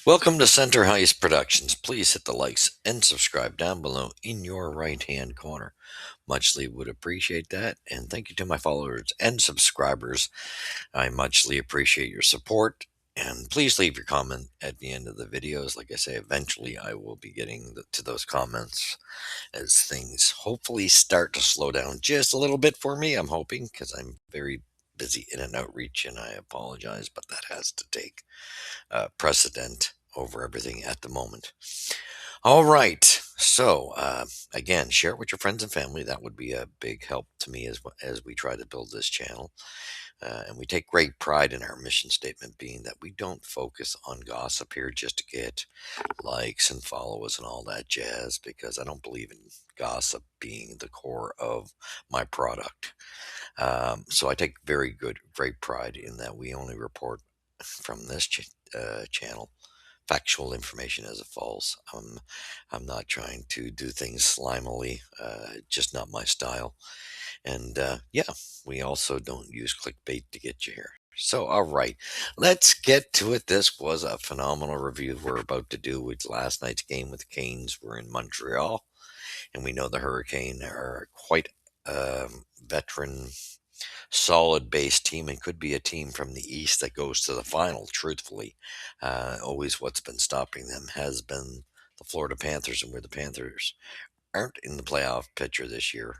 Welcome to Center Heist Productions. Please hit the likes and subscribe down below in your right hand corner. Muchly would appreciate that. And thank you to my followers and subscribers. I muchly appreciate your support. And please leave your comment at the end of the videos. Like I say, eventually I will be getting to those comments as things hopefully start to slow down just a little bit for me. I'm hoping because I'm very busy in an outreach and I apologize, but that has to take precedent over everything at the moment. All right. So, again, share it with your friends and family. That would be a big help to me as we try to build this channel. And we take great pride in our mission statement being that we don't focus on gossip here just to get likes and followers and all that jazz, because I don't believe in gossip being the core of my product. So I take great pride in that we only report from this channel factual information as it falls. I'm not trying to do things slimily, just not my style. And yeah, we also don't use clickbait to get you here. So, all right, let's get to it. This was a phenomenal review we're about to do with last night's game with the Canes. We're in Montreal, and we know the Hurricane are quite veteran solid base team and could be a team from the East that goes to the final, truthfully. Always what's been stopping them has been the Florida Panthers, and where the Panthers aren't in the playoff picture this year,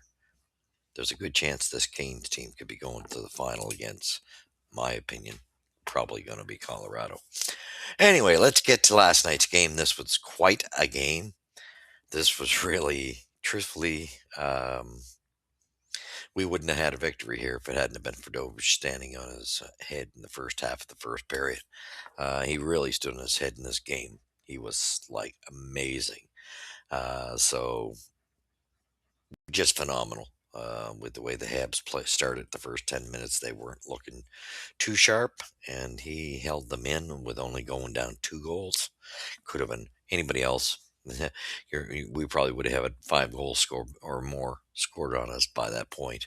there's a good chance this Canes team could be going to the final against, my opinion, probably going to be Colorado. Anyway, let's get to last night's game. This was quite a game. This was really, truthfully, we wouldn't have had a victory here if it hadn't been for Dobes standing on his head in the first half of the first period. He really stood on his head in this game. He was like amazing. So just phenomenal. With the way the Habs play started the first 10 minutes, they weren't looking too sharp, and he held them in with only going down 2 goals. Could have been anybody else. We probably would have had 5 goals scored or more scored on us by that point.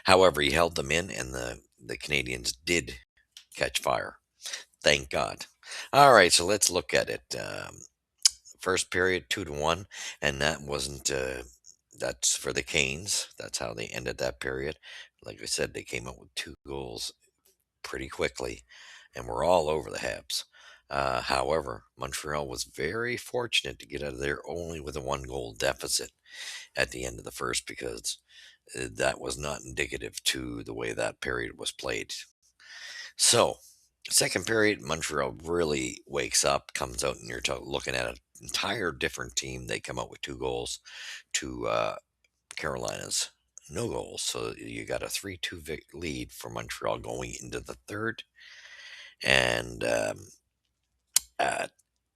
However, he held them in, and the Canadians did catch fire. Thank God. All right, so let's look at it. First period, 2-1, and that wasn't. That's for the Canes. That's how they ended that period. Like I said, they came up with 2 goals pretty quickly, and we're all over the Habs. However, Montreal was very fortunate to get out of there only with a 1 goal deficit at the end of the first, because that was not indicative to the way that period was played. So, second period, Montreal really wakes up, comes out, and you're looking at an entire different team. They come out with 2 goals to Carolina's no goals. So you got a 3-2 lead for Montreal going into the third. And uh,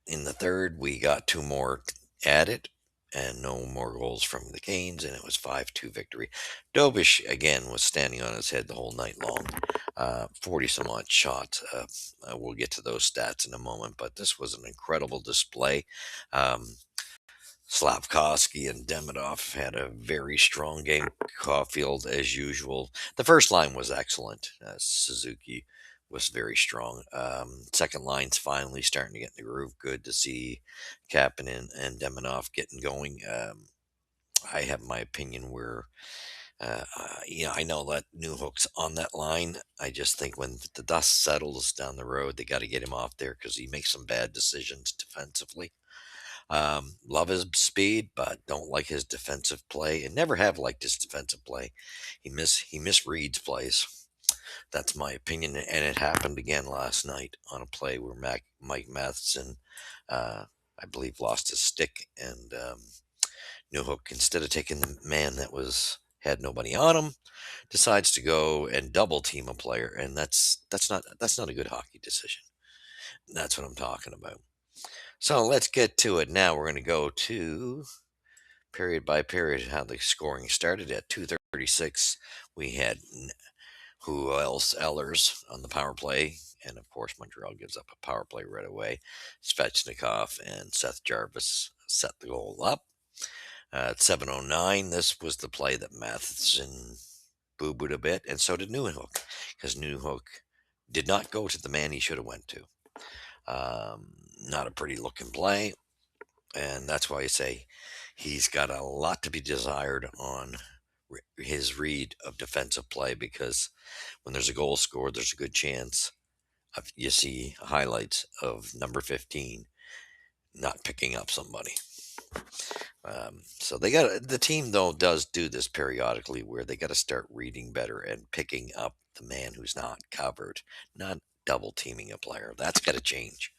in the third, we got 2 more added and no more goals from the Canes, and it was 5-2 victory. Dobes, again, was standing on his head the whole night long. 40 some odd shots. We'll get to those stats in a moment, but this was an incredible display. Um, Slavkovsky and Demidov had a very strong game. Caulfield, as usual. The first line was excellent. Suzuki was very strong. Second line's finally starting to get in the groove. Good to see Kapanen and Demidov getting going. I have my opinion where, I know that Newhook's on that line. I just think when the dust settles down the road, they got to get him off there because he makes some bad decisions defensively. Love his speed, but don't like his defensive play, and never have liked his defensive play. He misreads plays. That's my opinion, and it happened again last night on a play where Mike Matheson, I believe, lost his stick, and Newhook, instead of taking the man that had nobody on him, decides to go and double team a player, and that's not a good hockey decision. That's what I'm talking about. So let's get to it now. We're going to go to period by period how the scoring started at 2:36. We had who else? Ellers on the power play, and of course Montreal gives up a power play right away. Svechnikov and Seth Jarvis set the goal up. At 7:09, this was the play that Matheson boo-booed a bit, and so did Newhook, because Newhook did not go to the man he should have went to. Not a pretty looking play, and that's why I say he's got a lot to be desired on his read of defensive play, because when there's a goal scored, there's a good chance you see highlights of number 15 not picking up somebody. So they got the team though does do this periodically where they got to start reading better and picking up the man who's not covered, not double teaming a player. That's got to change.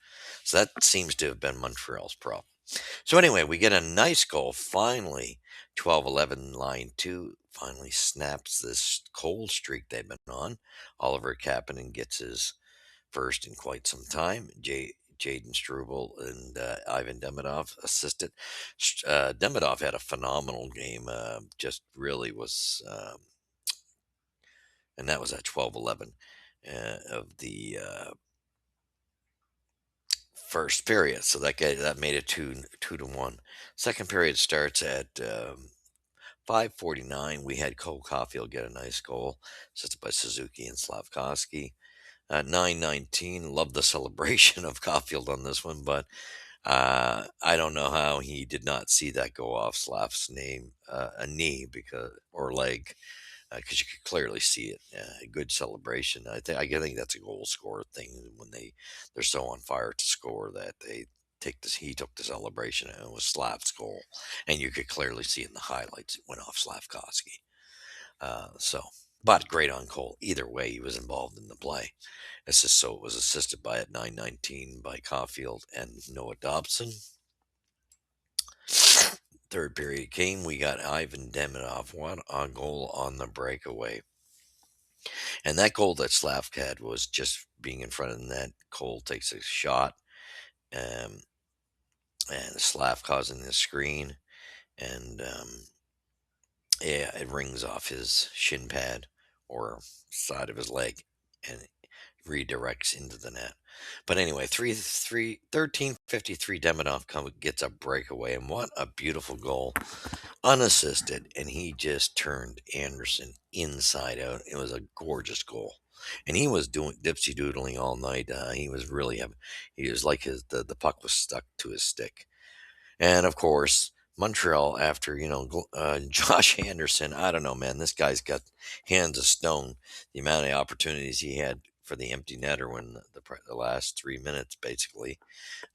So that seems to have been Montreal's problem. So anyway, we get a nice goal finally. 12-11 line 2 finally snaps this cold streak they've been on. Oliver Kapanen gets his first in quite some time. Jaden Struble and Ivan Demidov assisted. Demidov had a phenomenal game. Just really was, and that was at 12-11 of the first period. So that made it 2-1. Second period starts at 5:49. We had Cole Caulfield get a nice goal, assisted by Suzuki and Slavkovsky. 9:19. Love the celebration of Caulfield on this one, but I don't know how he did not see that go off Slav's name, a knee because or leg, because you could clearly see it. A good celebration. I think that's a goal scorer thing when they're so on fire to score that they take this. He took the celebration and it was Slav's goal, and you could clearly see in the highlights it went off Slavkovsky. So, but great on Cole. Either way, he was involved in the play. So it was assisted by at 9:19 by Caulfield and Noah Dobson. Third period came. We got Ivan Demidov. What a goal on the breakaway. And that goal that Slavk had was just being in front of the net. Cole takes a shot, um, and Slav causing the screen. And yeah, it rings off his shin pad or side of his leg and redirects into the net. But anyway, 13:53 Demidov gets a breakaway, and what a beautiful goal, unassisted, and he just turned Anderson inside out. It was a gorgeous goal, and he was doing dipsy doodling all night. He was really he was like the puck was stuck to his stick, and of course. Montreal, after Josh Anderson, I don't know, man. This guy's got hands of stone. The amount of opportunities he had for the empty netter when the last 3 minutes, basically,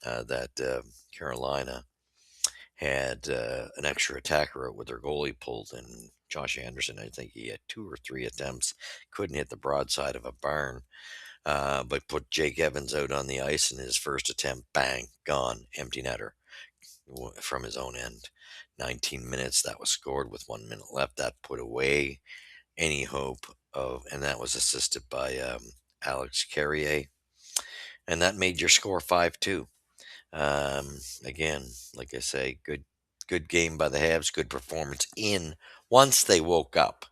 that Carolina had an extra attacker out with their goalie pulled, and Josh Anderson, I think he had 2 or 3 attempts, couldn't hit the broadside of a barn, but put Jake Evans out on the ice in his first attempt, bang, gone, empty netter from his own end. 19 minutes, that was scored with 1 minute left. That put away any hope and that was assisted by Alex Carrier, and that made your score 5-2. Again, like I say, good game by the Habs, good performance in once they woke up.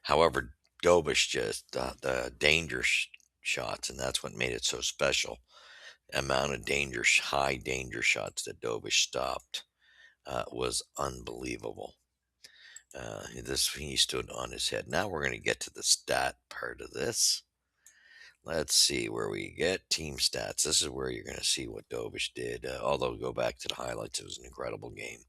However, Dobes just the danger shots, and that's what made it so special. Amount of high danger shots that Dobes stopped was unbelievable. He stood on his head. Now we're going to get to the stat part of this. Let's see where we get team stats. This is where you're going to see what Dobes did. Although go back to the highlights, it was an incredible game.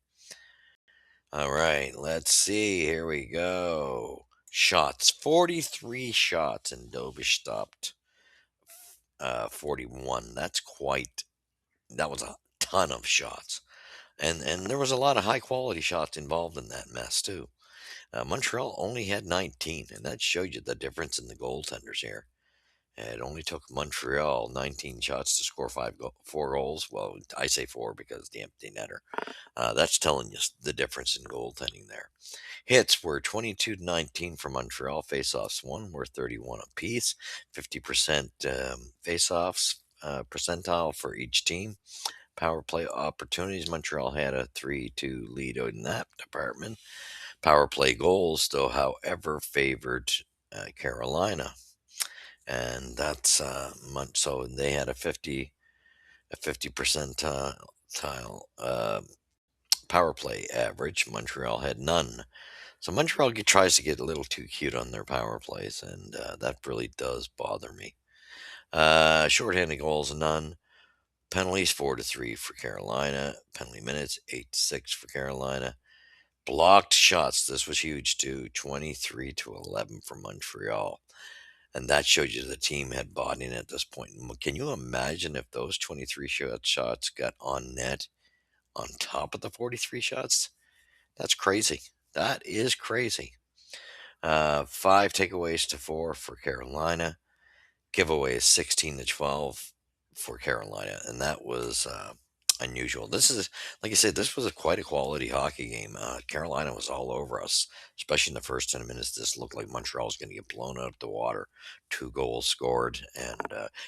All right, let's see. Here we go. Shots, 43 shots, and Dobes stopped 41. That was a ton of shots, and there was a lot of high quality shots involved in that mess too. Montreal only had 19, and that showed you the difference in the goaltenders here. It only took Montreal 19 shots to score 4 goals. Well, I say four because the empty netter. That's telling you the difference in goaltending there. Hits were 22-19 for Montreal. Faceoffs were 31 apiece. 50% faceoffs percentile for each team. Power play opportunities. Montreal had a 3-2 lead in that department. Power play goals, though, however, favored Carolina, and that's so they had a 50 percentile power play average. Montreal had none. So Montreal tries to get a little too cute on their power plays, and that really does bother me. Shorthanded goals, none. Penalties 4-3 for Carolina. Penalty minutes 8-6 for Carolina. Blocked shots. This was huge too. 23-11 for Montreal. And that showed you the team had bought in at this point. Can you imagine if those 23 shots got on net on top of the 43 shots? That's crazy. That is crazy. Five takeaways to four for Carolina. Giveaway is 16-12 for Carolina, and that was unusual. This is, like I said, this was quite a quality hockey game. Carolina was all over us, especially in the first 10 minutes. This looked like Montreal was going to get blown out of the water. Two goals scored, and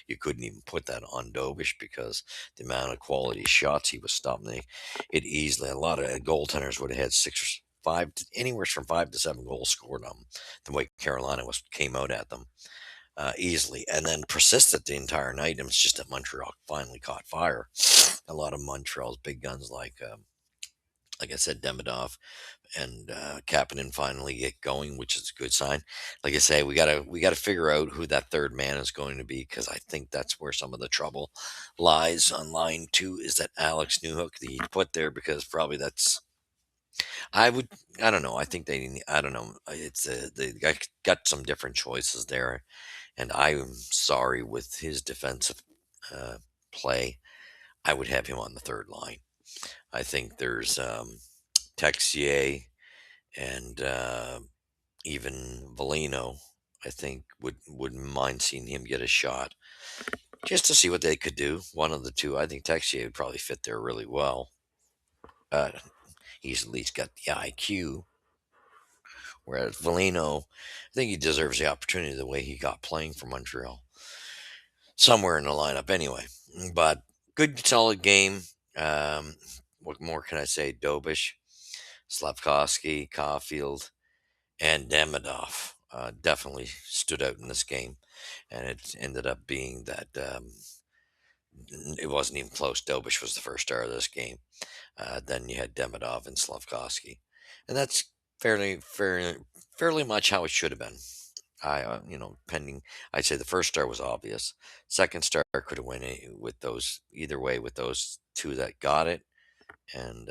you couldn't even put that on Dobes because the amount of quality shots he was stopping it easily. A lot of goaltenders would have had six, five, anywhere from 5 to 7 goals scored on them. The way Carolina came out at them easily, and then persisted the entire night. And it's just that Montreal finally caught fire. A lot of Montreal's big guns, like I said, Demidov and Kapanen finally get going, which is a good sign. Like I say, we gotta figure out who that third man is going to be because I think that's where some of the trouble lies on line two. Is that Alex Newhook that he put there because probably that's I would I don't know. I think I don't know. It's they got some different choices there, and I'm sorry with his defensive uh, play. I would have him on the third line. I think there's Texier and even Valino. I think wouldn't mind seeing him get a shot just to see what they could do. One of the two. I think Texier would probably fit there really well. Uh, he's at least got the IQ. Whereas Valino, I think he deserves the opportunity the way he got playing for Montreal. Somewhere in the lineup anyway. But good, solid game. What more can I say? Dobish, Slavkovsky, Caulfield, and Demidov definitely stood out in this game. And it ended up being that it wasn't even close. Dobish was the first star of this game. Then you had Demidov and Slavkovsky. And that's fairly much how it should have been. Pending, I'd say the first star was obvious. Second star could have went with those either way with those two that got it, and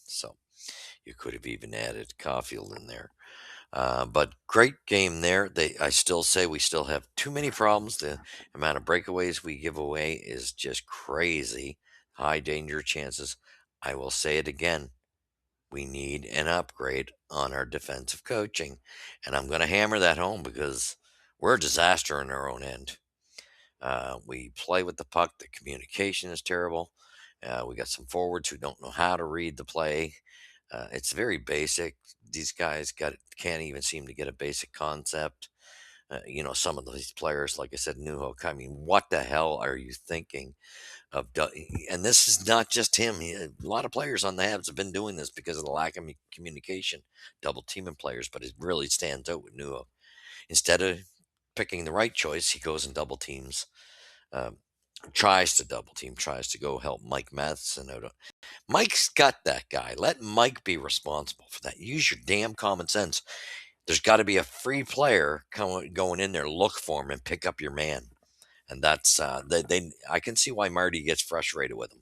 so you could have even added Caulfield in there. But great game there. I still say we still have too many problems. The amount of breakaways we give away is just crazy. High danger chances. I will say it again. We need an upgrade on our defensive coaching. And I'm going to hammer that home because we're a disaster in our own end. We play with the puck. The communication is terrible. We got some forwards who don't know how to read the play. It's very basic. These guys can't even seem to get a basic concept. Some of these players, like I said, Newhook. I mean, what the hell are you thinking? And this is not just him. A lot of players on the Habs have been doing this because of the lack of communication, double teaming players. But it really stands out with Newhook. Instead of picking the right choice, he goes and double teams. Um, tries to double team, tries to go help Mike Matheson out. Mike's got that guy. Let Mike be responsible for that. Use your damn common sense. There's got to be a free player going in there, look for him, and pick up your man. And that's I can see why Marty gets frustrated with him.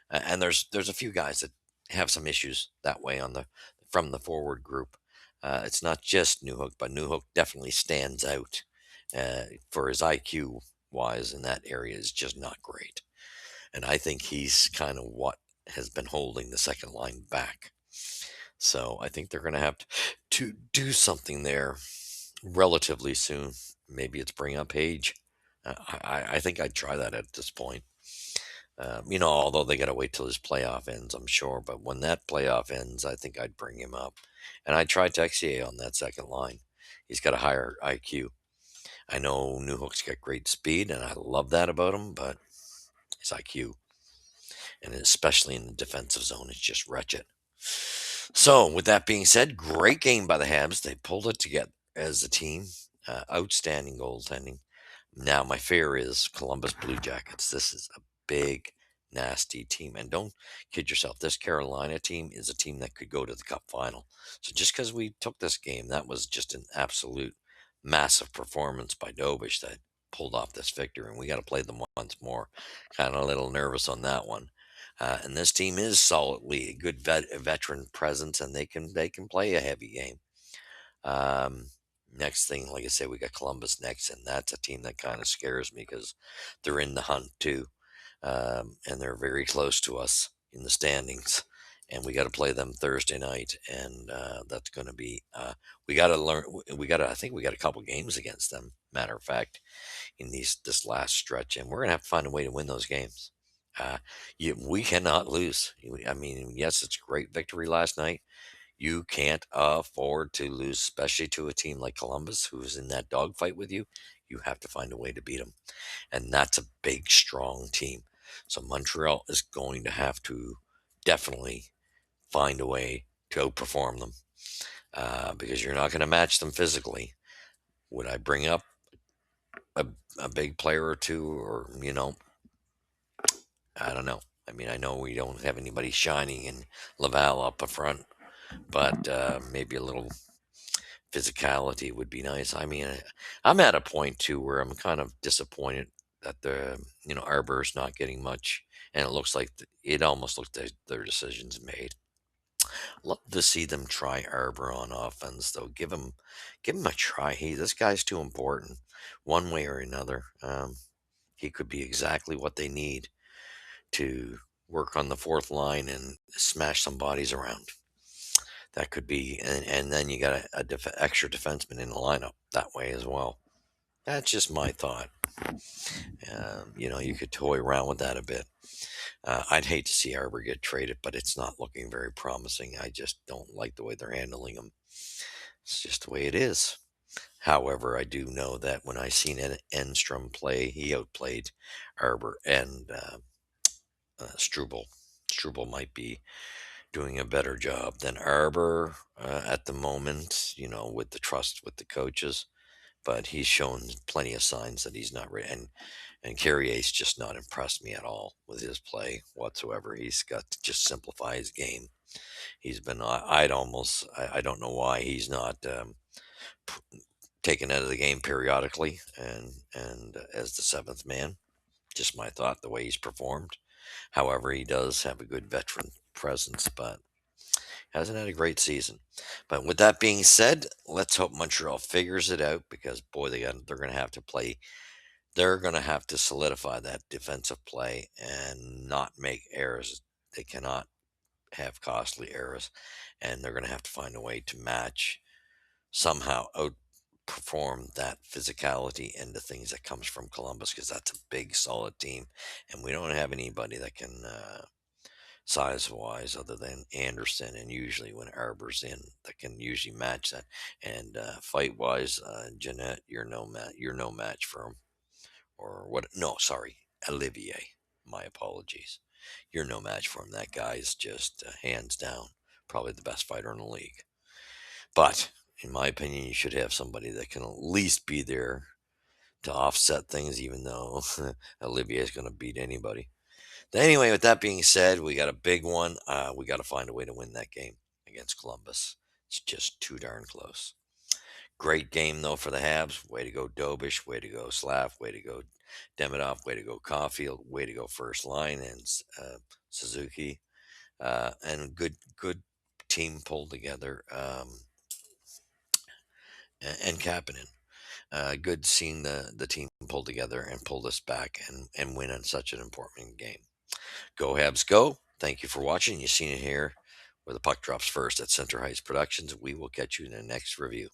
And there's a few guys that have some issues that way from the forward group. It's not just Newhook, but Newhook definitely stands out for his IQ wise in that area is just not great. And I think he's kind of what has been holding the second line back. So I think they're going to have to do something there relatively soon. Maybe it's bring up Page. I think I'd try that at this point. Although they got to wait till his playoff ends, I'm sure. But when that playoff ends, I think I'd bring him up. And I'd try Texier on that second line. He's got a higher IQ. I know Newhook's got great speed, and I love that about him, but his IQ, and especially in the defensive zone, is just wretched. So, with that being said, great game by the Habs. They pulled it together as a team. Outstanding goaltending. Now, my fear is Columbus Blue Jackets. This is a big, nasty team. And don't kid yourself, this Carolina team is a team that could go to the Cup final. So, just because we took this game, that was just an absolute massive performance by Dobes that pulled off this victory, and we got to play them once more. Kind of a little nervous on that one. And this team is solidly a good veteran presence, and they can play a heavy game. Um, Next thing, like I said, we got Columbus next, and that's a team that kind of scares me because they're in the hunt too, and they're very close to us in the standings. And we got to play them Thursday night, and that's going to be. We got to learn. We got to. I think we got a couple games against them. Matter of fact, in this last stretch, and we're gonna have to find a way to win those games. Uh, we cannot lose. I mean, yes, it's a great victory last night. You can't afford to lose, especially to a team like Columbus, who's in that dogfight with you. You have to find a way to beat them, and that's a big, strong team. So Montreal is going to have to definitely find a way to outperform them because you're not going to match them physically. Would I bring up a, a big player or two, or I don't know. I mean, I know we don't have anybody shining in Laval up front, but maybe a little physicality would be nice. I mean, I'm at a point too where I'm kind of disappointed that Arbor's not getting much, and it looks like it almost looks like their decisions made. Love to see them try Arbor on offense, though. Give him a try. This guy's too important, one way or another. He could be exactly what they need to work on the fourth line and smash some bodies around. That could be, and then you got extra defenseman in the lineup that way as well. That's just my thought. You could toy around with that a bit. I'd hate to see Arbor get traded, but it's not looking very promising. I just don't like the way they're handling him. It's just the way it is. However, I do know that when I seen Enstrom play, he outplayed Arbor and Struble. Struble might be doing a better job than Arbor at the moment, with the trust with the coaches. But he's shown plenty of signs that he's not ready. And Carrier's just not impressed me at all with his play whatsoever. He's got to just simplify his game. He's been, I don't know why he's not p- taken out of the game periodically and as the seventh man. Just my thought, the way he's performed. However, he does have a good veteran presence, but hasn't had a great season. But with that being said, let's hope Montreal figures it out because boy, they're going to have to play. They're going to have to solidify that defensive play and not make errors. They cannot have costly errors, and they're going to have to find a way to match somehow outperform that physicality and the things that comes from Columbus because that's a big, solid team, and we don't have anybody that can. Size wise, other than Anderson, and usually when Arbor's in, that can usually match that. And fight wise, Jeanette, you're no match for him. Or what? No, sorry, Olivier. My apologies. You're no match for him. That guy's just hands down probably the best fighter in the league. But in my opinion, you should have somebody that can at least be there to offset things, even though Olivier is going to beat anybody. Anyway, with that being said, we got a big one. We got to find a way to win that game against Columbus. It's just too darn close. Great game though for the Habs. Way to go, Dobes. Way to go, Slav. Way to go, Demidov. Way to go, Caulfield. Way to go, first line and Suzuki. And good team pulled together. And Kapanen. Good seeing the team pull together and pull this back and win on such an important game. Go Habs, go. Thank you for watching. You've seen it here where the puck drops first at Center Heights Productions. We will catch you in the next review.